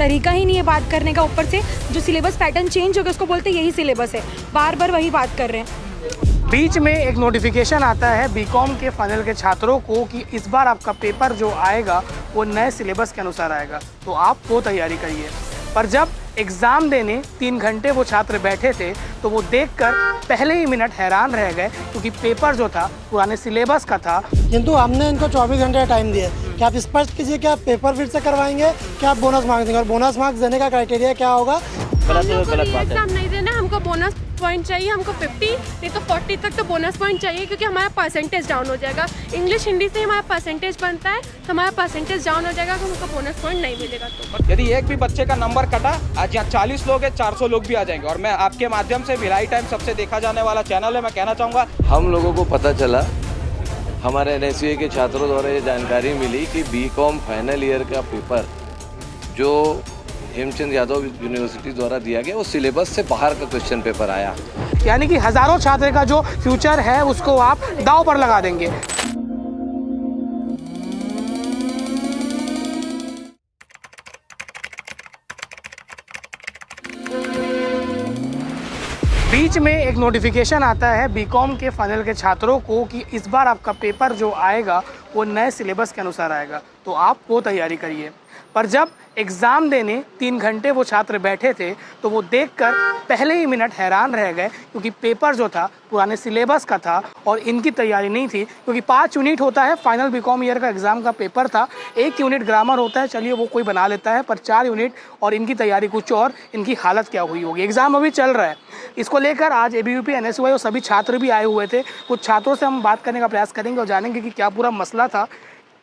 तरीका ही नहीं है बात करने का। ऊपर से जो सिलेबस पैटर्न चेंज हो गया उसको बोलते यही सिलेबस है, बार बार वही बात कर रहे हैं। बीच में एक नोटिफिकेशन आता है बीकॉम के फाइनल के छात्रों को कि इस बार आपका पेपर जो आएगा वो नए सिलेबस के अनुसार आएगा, तो आप वो तैयारी करिए। पर जब एग्ज़ाम देने 3 घंटे वो छात्र बैठे थे तो वो देखकर पहले ही मिनट हैरान रह गए, क्योंकि पेपर जो था पुराने सिलेबस का था। किंतु हमने इनको 24 घंटे का टाइम दिया। क्या आप स्पष्ट कीजिए कि आप पेपर फिर से करवाएंगे, क्या आप बोनस मार्क्स देंगे, और बोनस मार्क्स देने का क्राइटेरिया क्या होगा? गलत बात है। नहीं देना, हमको बोनस पॉइंट चाहिए, हमको 50 नहीं तो 40 तक तो बोनस पॉइंट चाहिए, क्योंकि हमारा परसेंटेज डाउन हो जाएगा। इंग्लिश हिंदी से हमारा परसेंटेज बनता है, तो हमारा परसेंटेज डाउन हो जाएगा, तो हमको बोनस पॉइंट नहीं मिलेगा। तो यदि एक भी बच्चे का नंबर कटा, आज यहाँ 40 लोग हैं, 400 लोग भी आ जाएंगे। और मैं आपके माध्यम से भिलाई टाइम सबसे देखा जाने वाला चैनल है, मैं कहना चाहूँगा, हम लोगों को पता चला, हमारे NSUA के छात्रों द्वारा ये जानकारी मिली कि बीकॉम फाइनल ईयर का पेपर जो हेमचंद यादव यूनिवर्सिटी द्वारा दिया गया वो सिलेबस से बाहर का क्वेश्चन पेपर आया। यानी कि हज़ारों छात्र का जो फ्यूचर है उसको आप दांव पर लगा देंगे। बीच में एक नोटिफिकेशन आता है बीकॉम के फाइनल के छात्रों को कि इस बार आपका पेपर जो आएगा वो नए सिलेबस के अनुसार आएगा, तो आप वो तैयारी करिए। पर जब एग्ज़ाम देने 3 घंटे वो छात्र बैठे थे तो वो देखकर पहले ही मिनट हैरान रह गए, क्योंकि पेपर जो था पुराने सिलेबस का था और इनकी तैयारी नहीं थी। क्योंकि 5 यूनिट होता है, फाइनल बीकॉम ईयर का एग्ज़ाम का पेपर था। 1 यूनिट ग्रामर होता है, चलिए वो कोई बना लेता है, पर 4 यूनिट और इनकी तैयारी कुछ और। इनकी हालत क्या हुई होगी। एग्ज़ाम अभी चल रहा है, इसको लेकर आज ABUP NSUA और सभी छात्र भी आए हुए थे। कुछ छात्रों से हम बात करने का प्रयास करेंगे और जानेंगे कि क्या पूरा मसला था,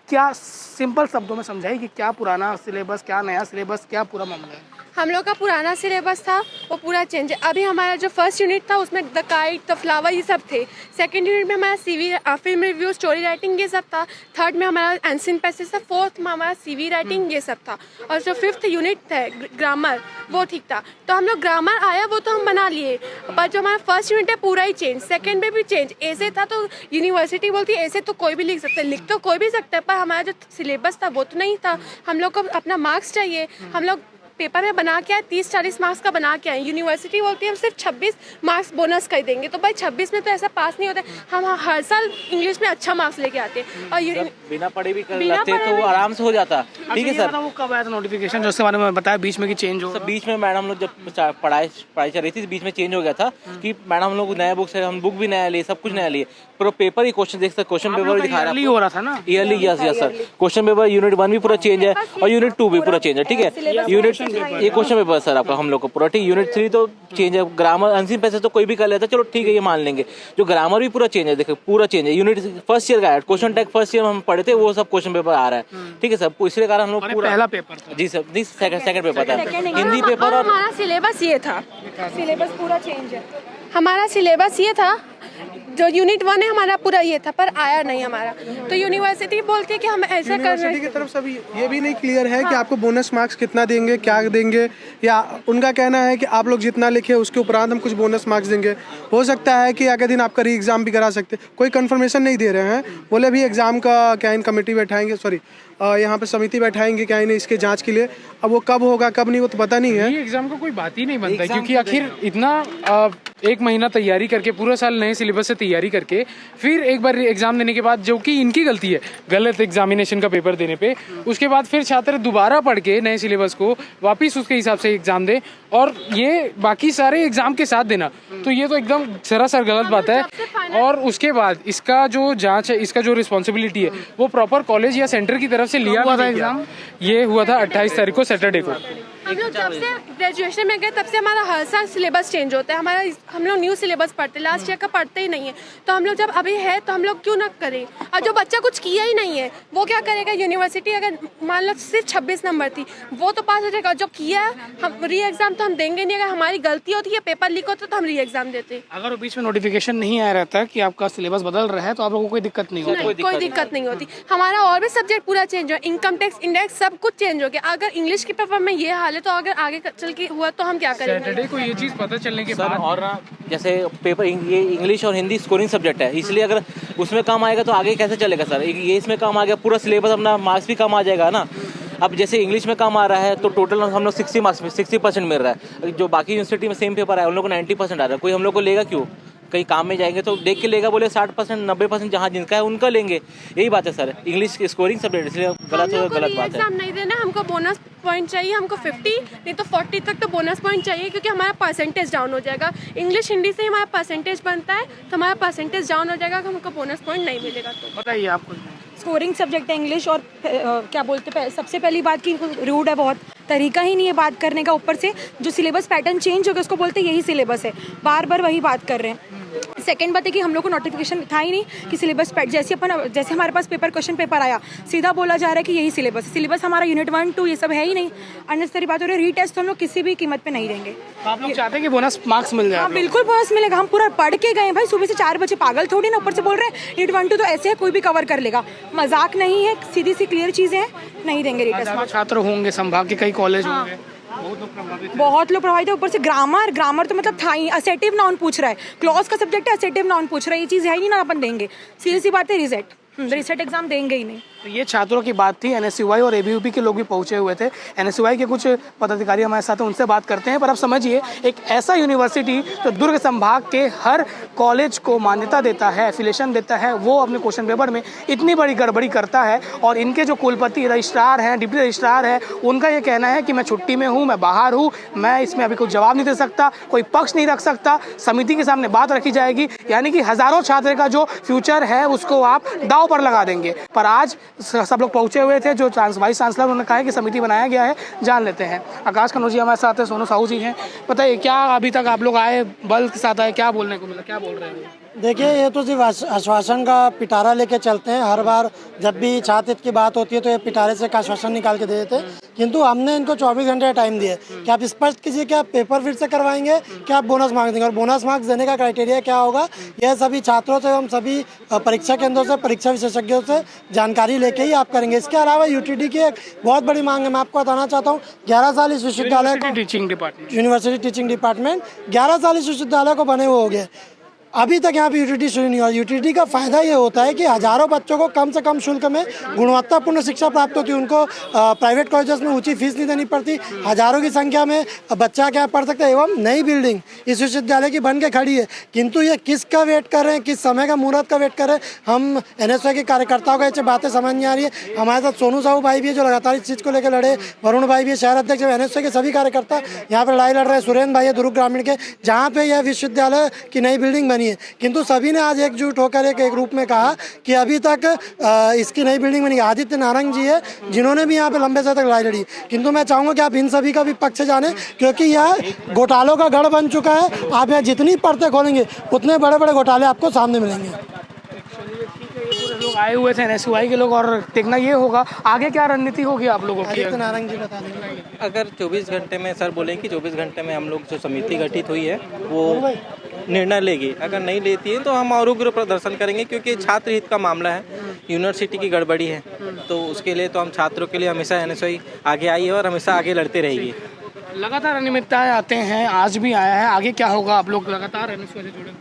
क्या सिंपल शब्दों में समझाइए कि क्या पुराना सिलेबस, क्या नया सिलेबस, क्या पूरा मामला है। हम लोग का पुराना सिलेबस था वो पूरा चेंज है। अभी हमारा जो फर्स्ट यूनिट था उसमें द काइट, द फ्लावर ये सब थे। सेकंड यूनिट में हमारा CV, film review, story writing ये सब था। थर्ड में हमारा एंशिएंट पैसेज था। फोर्थ में हमारा CV राइटिंग ये सब था। और जो 5th यूनिट है ग्रामर, वो ठीक था। तो हम लोग ग्रामर आया वो तो हम बना लिए, पर जो हमारा फर्स्ट यूनिट है पूरा ही चेंज। सेकेंड में भी चेंज। ऐसे था तो यूनिवर्सिटी बोलती है ऐसे तो कोई भी लिख सकता है, लिख तो कोई भी सकता है, पर हमारा जो सिलेबस था वो तो नहीं था। हम लोग को अपना मार्क्स चाहिए। हम लोग पेपर में बना के आए 30-40 मार्क्स का बना के आए। यूनिवर्सिटी बोलती है हम सिर्फ 26 मार्क्स बोनस कर देंगे, तो भाई 26 में तो ऐसा पास नहीं होता है। हम हर साल इंग्लिश में अच्छा मार्क्स लेके आते हैं और बिना पढ़े भी कर लेते तो वो आराम से हो जाता। ठीक है सर, वो कब आया था नोटिफिकेशन, जो उसके बारे में बताया बीच में कि चेंज हो? बीच में मैडम लोग जब पढ़ाई चल रही थी, बीच में चेंज हो गया था कि मैडम हम लोग नया बुक से, हम बुक भी नया लिए, सब कुछ नया लिए, पर पेपर ही क्वेश्चन देख सकते, क्वेश्चन पेपर भी दिखा हो रहा था ना yearly. Yes sir, question paper unit 1 भी पूरा चेंज है और यूनिट 2 भी पूरा चेंज है। ठीक है, यूनिट ये क्वेश्चन पेपर सर आपका हम लोग को पूरा ठीक। यूनिट 3 तो चेंज है। ग्रामर एंशिएंट पैसेज तो कोई भी कर लेता है, चलो ठीक है ये मान लेंगे। जो ग्रामर भी पूरा चेंज है, देखो पूरा चेंज है। यूनिट फर्स्ट ईयर का है, क्वेश्चन टैग फर्स्ट ईयर में हम पढ़े थे वो सब क्वेश्चन पेपर आ रहा है। ठीक है सर, इसलिए कारण हम लोग पूरा पहला पेपर था। जी सर, नहीं सेकंड पेपर था हिंदी पेपर। और हमारा सिलेबस ये था, सिलेबस पूरा चेंज है। हमारा सिलेबस ये था, जो यूनिट 1 है हमारा पूरा ये था, पर आया नहीं हमारा। तो यूनिवर्सिटी बोलती है कि हम ऐसा कर रहे हैं। की तरफ से भी ये भी नहीं क्लियर है कि आपको बोनस मार्क्स कितना देंगे, क्या देंगे, या उनका कहना है कि आप लोग जितना लिखे उसके उपरांत हम कुछ बोनस मार्क्स देंगे। हो सकता है कि अगले दिन आपका री एग्ज़ाम भी करा सकते, कोई कंफर्मेशन नहीं दे रहे हैं। बोले भी एग्ज़ाम का क्या इन कमेटी बैठाएंगे, सॉरी यहाँ पे समिति बैठाएंगे क्या इन्हें इसके जांच के लिए। अब वो कब होगा कब नहीं वो तो पता नहीं है। ये एग्जाम का कोई बात ही नहीं बनता, क्योंकि आखिर इतना 1 महीना तैयारी करके, पूरा साल नए सिलेबस से तैयारी करके, फिर एक बार एग्जाम देने के बाद, जो कि इनकी गलती है गलत एग्जामिनेशन का पेपर देने पे, उसके बाद फिर छात्र दोबारा पढ़ के नए सिलेबस को वापिस उसके हिसाब से एग्जाम दे, और ये बाकी सारे एग्जाम के साथ देना, तो ये तो एकदम सरासर गलत बात है। और उसके बाद इसका जो जांच है, इसका जो रिस्पॉन्सिबिलिटी है, वो प्रॉपर कॉलेज या सेंटर की तरफ से लिया हुआ था। एग्जाम ये हुआ था 28 तारीख को, सैटरडे को। हम लोग जब से ग्रेजुएशन में गए तब से हमारा हर साल सिलेबस चेंज होता है। हमारा हम लोग न्यू सिलेबस पढ़ते, लास्ट ईयर का पढ़ते ही नहीं है। तो हम लोग जब अभी है तो हम लोग क्यों ना करें। और जो बच्चा कुछ किया ही नहीं है वो क्या करेगा। यूनिवर्सिटी अगर मान लो सिर्फ 26 नंबर थी, वो तो पास हो जाएगा। जो किया हम री एग्जाम तो हम देंगे नहीं। अगर हमारी गलती होती है, पेपर लीक होता तो हम री एग्जाम देते। अगर बीच में नोटिफिकेशन नहीं आया रहता कि आपका सिलेबस बदल रहा है तो आप लोगों को कोई दिक्कत नहीं होती। कोई दिक्कत नहीं होती। हमारा और भी सब्जेक्ट पूरा चेंज हो, इनकम टैक्स, इंडेक्स सब कुछ चेंज हो गया। अगर इंग्लिश के पेपर में ये हाल है तो अगर आगे चल के हुआ तो हम क्या करेंगे। सैटरडे को ये चीज पता चलने के बाद, और जैसे पेपर ये इंग्लिश और हिंदी स्कोरिंग सब्जेक्ट है, इसलिए अगर उसमें काम आएगा तो आगे कैसे चलेगा सर। ये इसमें काम आ गया, पूरा सिलेबस अपना मार्क्स भी कम आ जाएगा ना। अब जैसे इंग्लिश में कम आ रहा है तो टोटल हम लोग 60% मिल रहा है, जो बाकी यूनिवर्सिटी में सेम पेपर है उन लोग को 90% आ रहा है। कोई हम लोग को लेगा क्यों? कहीं काम में जाएंगे तो देख के लेगा, बोले 60% 90% जहाँ जिनका है उनका लेंगे। यही बात है सर, इंग्लिश स्कोरिंग सब्जेक्ट, इसलिए गलत बात है। एग्जाम नहीं देना, हमको बोनस पॉइंट चाहिए, हमको 50 नहीं तो 40 तक तो बोनस पॉइंट चाहिए, क्योंकि हमारा परसेंटेज डाउन हो जाएगा। इंग्लिश हिंदी से हमारा परसेंटेज बनता है, तो हमारा परसेंटेज डाउन हो जाएगा, हमको बोनस पॉइंट नहीं मिलेगा। तो बताइए आपको। स्कोरिंग सब्जेक्ट है इंग्लिश, और क्या बोलते हैं, सबसे पहली बात की रूड है बहुत, तरीका ही नहीं है बात करने का। ऊपर से जो सिलेबस पैटर्न चेंज हो गया उसको बोलते हैं यही सिलेबस है, बार बार वही बात कर रहे हैं। सेकंड बात है कि हम लोग को नोटिफिकेशन था ही नहीं कि सिलेबस जैसे हमारे पास क्वेश्चन पेपर आया सीधा बोला जा रहा है कि यही सिलेबस हमारा यूनिट 1 2 ये सब है ही नहीं। अननेसेसरी बात हो रही है। रीटेस्ट तो हम लोग किसी भी कीमत पे नहीं देंगे। तो आप लोग चाहते हैं कि बोनस मार्क्स मिल जाए? हाँ बिल्कुल बोनस मिलेगा। हम पूरा पढ़ के गए भाई, सुबह से 4 बजे, पागल थोड़ी ना। ऊपर से बोल रहे हैं यूनिट 1 2 तो ऐसे है कोई भी कवर कर लेगा, मजाक नहीं है, सीधी सी क्लियर चीजें हैं, नहीं देंगे रीटेस्ट। छात्र होंगे संभाग के, कई कॉलेज होंगे, बहुत लोग प्रभावित है। ऊपर से ग्रामर तो मतलब था ही, असेटिव नाउन पूछ रहा है, क्लॉज का सब्जेक्ट है, असेटिव नाउन पूछ रहा है, ये चीज है ही ना, अपन देंगे। सीधी सी बात है, रिसेट एग्जाम देंगे ही नहीं। तो ये छात्रों की बात थी। एनएसयूआई और एबीवीपी के लोग भी पहुंचे हुए थे। एनएसयूआई के कुछ पदाधिकारी हमारे साथ हैं, उनसे बात करते हैं। पर अब समझिए, एक ऐसा यूनिवर्सिटी जो दुर्ग संभाग के हर कॉलेज को मान्यता देता है, एफिलेशन देता है, वो अपने क्वेश्चन पेपर में इतनी बड़ी गड़बड़ी करता है। और इनके जो कुलपति रजिस्ट्रार हैं, डिप्टी रजिस्ट्रार है, उनका ये कहना है कि मैं छुट्टी में हूँ, मैं बाहर हूँ, मैं इसमें अभी कोई जवाब नहीं दे सकता, कोई पक्ष नहीं रख सकता, समिति के सामने बात रखी जाएगी। यानी कि हजारों छात्र का जो फ्यूचर है उसको आप दाव पर लगा देंगे। पर आज सब लोग पहुंचे हुए थे। जो वाइस चांसलर उन्होंने कहा है कि समिति बनाया गया है, जान लेते हैं। आकाश कनौजी हमारे साथ है, सोनू साहू जी हैं। बताइए, क्या अभी तक आप लोग आए, बल के साथ आए, क्या बोलने को मिला, क्या बोल रहे हैं? देखिए, ये तो सिर्फ आश्वासन का पिटारा लेके चलते हैं। हर बार जब भी छात्र की बात होती है तो ये पिटारे से आश्वासन निकाल के दे देते हैं। किंतु हमने इनको 24 घंटे का टाइम दिया कि आप स्पष्ट कीजिए कि आप पेपर फिर से करवाएंगे, क्या आप बोनस मार्क्स देंगे, और बोनस मार्क्स देने का क्राइटेरिया क्या होगा, यह सभी छात्रों से एवं सभी परीक्षा केंद्रों से, परीक्षा विशेषज्ञों से जानकारी लेके ही आप करेंगे। इसके अलावा यूटीडी की एक बहुत बड़ी मांग है, मैं आपको बताना चाहता हूँ। 11 साल इस विश्वविद्यालय को, यूनिवर्सिटी टीचिंग डिपार्टमेंट 11 साल इस विश्वविद्यालय को बने हुए हो गए, अभी तक यहाँ पे यूटीडी शुरू नहीं हुआ। यूटीडी का फायदा ये होता है कि हजारों बच्चों को कम से कम शुल्क में गुणवत्तापूर्ण शिक्षा प्राप्त होती है। उनको प्राइवेट कॉलेजेस में ऊंची फीस नहीं देनी पड़ती, हजारों की संख्या में बच्चा क्या पढ़ सकता है। एवं नई बिल्डिंग इस विश्वविद्यालय की बन के खड़ी है, किंतु ये किसका वेट कर रहे हैं, किस समय का मुहूर्त का वेट कर रहे हैं। हम एनएसयूआई के कार्यकर्ताओं को ऐसी बातें समझ नहीं आ रही है। हमारे साथ सोनू साहू भाई भी है जो लगातार इस चीज़ को लेकर लड़े, वरुण भाई भी है शहर अध्यक्ष, एनएसयूआई के सभी कार्यकर्ता यहाँ पर लड़ाई लड़ रहे हैं। सुरेंद्र भाई है दुर्ग ग्रामीण के, जहाँ पे यह विश्वविद्यालय की नई बिल्डिंग बनी है, किंतु सभी ने आज एकजुट होकर एक रूप में कहा कि अभी तक इसकी नई बिल्डिंग बनी। आदित्य नारंग जी है जिन्होंने भी यहाँ पे लंबे समय तक लड़ाई लड़ी। किंतु मैं चाहूँगा कि आप इन सभी का भी पक्ष जाने, क्योंकि यह घोटालों का गढ़ बन चुका है। आप यहाँ जितनी परतें खोलेंगे उतने बड़े बड़े घोटाले आपको सामने मिलेंगे। लोग आए हुए थे एनएसयूआई के लोग, और देखना ये होगा आगे क्या रणनीति होगी आप लोगों की। आदित्य नारंग जी बता देंगे। अगर 24 घंटे में सर बोलें कि 24 घंटे में हम लोग जो समिति गठित हुई है वो निर्णय लेगी। अगर नहीं लेती है तो हम और उग्र प्रदर्शन करेंगे, क्योंकि छात्र हित का मामला है, यूनिवर्सिटी की गड़बड़ी है। तो उसके लिए तो हम छात्रों के लिए हमेशा एनएसयूआई आगे आई है और हमेशा आगे लड़ते रहेगी। लगातार अनियमितताएं आते हैं, आज भी आया है, आगे क्या होगा? आप लोग लगातार एनएसयूआई से जुड़े?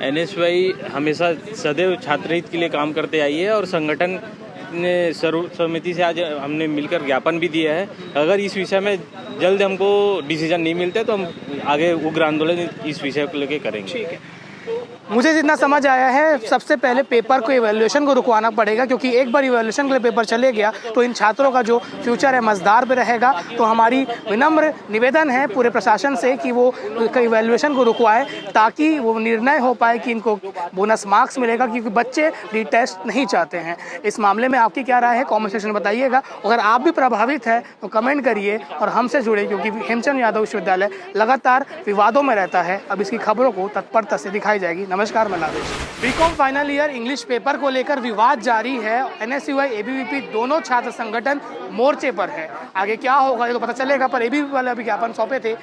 एनएसयूआई हमेशा सदैव छात्र हित के लिए काम करते आई है और संगठन ने सर्वसम्मति से आज हमने मिलकर ज्ञापन भी दिया है। अगर इस विषय में जल्द हमको डिसीजन नहीं मिलते तो हम आगे उग्र आंदोलन इस विषय को लेकर करेंगे। ठीक है। मुझे जितना समझ आया है, सबसे पहले पेपर को, इवैल्यूएशन को रुकवाना पड़ेगा, क्योंकि एक बार इवैल्यूएशन के लिए पेपर चले गया तो इन छात्रों का जो फ्यूचर है मजदार पे रहेगा। तो हमारी विनम्र निवेदन है पूरे प्रशासन से कि वो इवैल्यूएशन को रुकवाए, ताकि वो निर्णय हो पाए कि इनको बोनस मार्क्स मिलेगा, क्योंकि बच्चे रीटेस्ट नहीं चाहते हैं। इस मामले में आपकी क्या राय है, कॉमेंट सेक्शन में बताइएगा। अगर आप भी प्रभावित है तो कमेंट करिए और हमसे जुड़े, क्योंकि हेमचंद यादव विश्वविद्यालय लगातार विवादों में रहता है। अब इसकी खबरों को तत्परता से दिखाई जाएगी। नमस्कार, मैं Lavesh. BCom final year English paper को लेकर विवाद जारी है। एनएसयूआई एबीवीपी दोनों छात्र संगठन मोर्चे पर है। आगे क्या होगा ये तो पता चलेगा, पर एबीवीपी वाले अभी ज्ञापन सौंपे थे।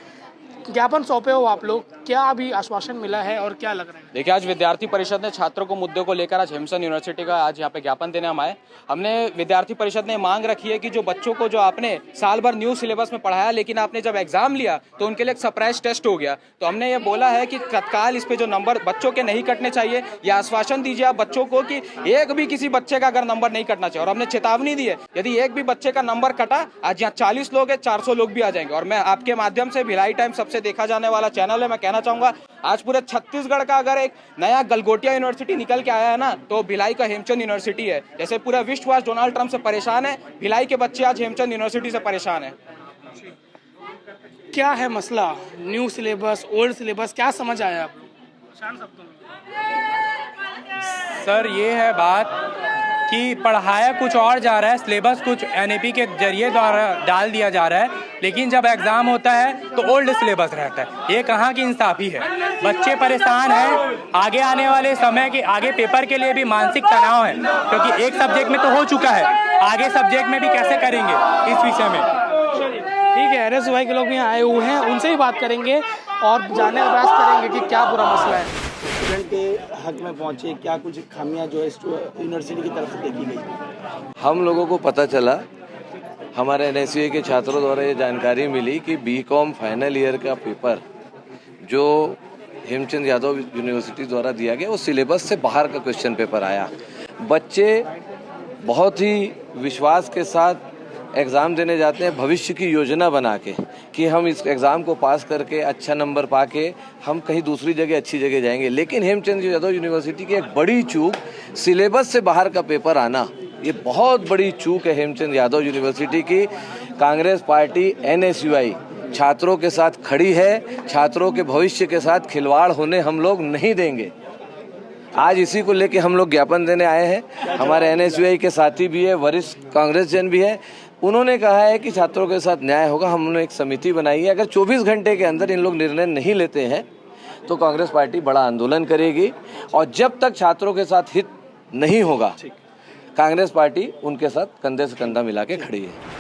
ज्ञापन सौंपे हो आप लोग, क्या अभी आश्वासन मिला है और क्या लग रहा है? देखिए, आज विद्यार्थी परिषद ने छात्रों को मुद्दों को लेकर आज हेमचंद यूनिवर्सिटी का आज यहाँ पे ज्ञापन देने हम आए। हमने विद्यार्थी परिषद ने मांग रखी है कि जो बच्चों को जो आपने साल भर न्यू सिलेबस में पढ़ाया, लेकिन आपने जब एग्जाम लिया तो उनके लिए एक सरप्राइज टेस्ट हो गया, तो हमने ये बोला है कि तत्काल इस पे जो नंबर बच्चों के नहीं कटने चाहिए, या आश्वासन दीजिए आप बच्चों को कि एक भी किसी बच्चे का अगर नंबर नहीं कटना चाहिए। और हमने चेतावनी दी है, यदि एक भी बच्चे का नंबर कटा, आज यहाँ 40 लोग है, 400 लोग भी आ जाएंगे। और मैं आपके माध्यम से, भिलाई टाइम सबसे देखा जाने वाला चैनल है, मैं कहना चाहूंगा आज पूरे छत्तीसगढ़ का अगर एक नया गलगोटिया यूनिवर्सिटी निकल के आया है ना, तो भिलाई का हेमचंद यूनिवर्सिटी है। जैसे पूरा विश्व आज डोनाल्ड ट्रंप से परेशान है, भिलाई के बच्चे आज हेमचंद यूनिवर्सिटी से परेशान है। क्या है मसला? न्यू सिलेबस, ओल्ड सिलेबस, क्या समझ आया आपको? सर ये है बात कि पढ़ाया कुछ और जा रहा है, सिलेबस कुछ एनईपी के जरिए द्वारा डाल दिया जा रहा है, लेकिन जब एग्जाम होता है तो ओल्ड सिलेबस रहता है। ये कहाँ की इंसाफी है? बच्चे परेशान हैं, आगे आने वाले समय के आगे पेपर के लिए भी मानसिक तनाव है, क्योंकि एक सब्जेक्ट में तो हो चुका है, आगे सब्जेक्ट में भी कैसे करेंगे इस विषय में। ठीक है, RSY के लोग भी आए हुए हैं, उनसे ही बात करेंगे और जानने का प्रयास करेंगे कि क्या पूरा मसला है। स्टूडेंट के हक में पहुंचे, क्या कुछ खामियां जो है यूनिवर्सिटी की तरफ से देखी गई? हम लोगों को पता चला, हमारे NSUA के छात्रों द्वारा ये जानकारी मिली कि BCom फाइनल ईयर का पेपर जो हेमचंद यादव यूनिवर्सिटी द्वारा दिया गया, वो सिलेबस से बाहर का क्वेश्चन पेपर आया। बच्चे बहुत ही विश्वास के साथ एग्ज़ाम देने जाते हैं, भविष्य की योजना बना के कि हम इस एग्ज़ाम को पास करके अच्छा नंबर पाके हम कहीं दूसरी जगह अच्छी जगह जाएंगे। लेकिन हेमचंद यादव यूनिवर्सिटी की एक बड़ी चूक, सिलेबस से बाहर का पेपर आना, ये बहुत बड़ी चूक है हेमचंद यादव यूनिवर्सिटी की। कांग्रेस पार्टी NSUI छात्रों के साथ खड़ी है, छात्रों के भविष्य के साथ खिलवाड़ होने हम लोग नहीं देंगे। आज इसी को लेके हम लोग ज्ञापन देने आए हैं। हमारे NSUI के साथी भी है, वरिष्ठ कांग्रेस जन भी है, उन्होंने कहा है कि छात्रों के साथ न्याय होगा। हमने एक समिति बनाई है, अगर 24 घंटे के अंदर इन लोग निर्णय नहीं लेते हैं तो कांग्रेस पार्टी बड़ा आंदोलन करेगी, और जब तक छात्रों के साथ हित नहीं होगा कांग्रेस पार्टी उनके साथ कंधे से कंधा मिला के खड़ी है।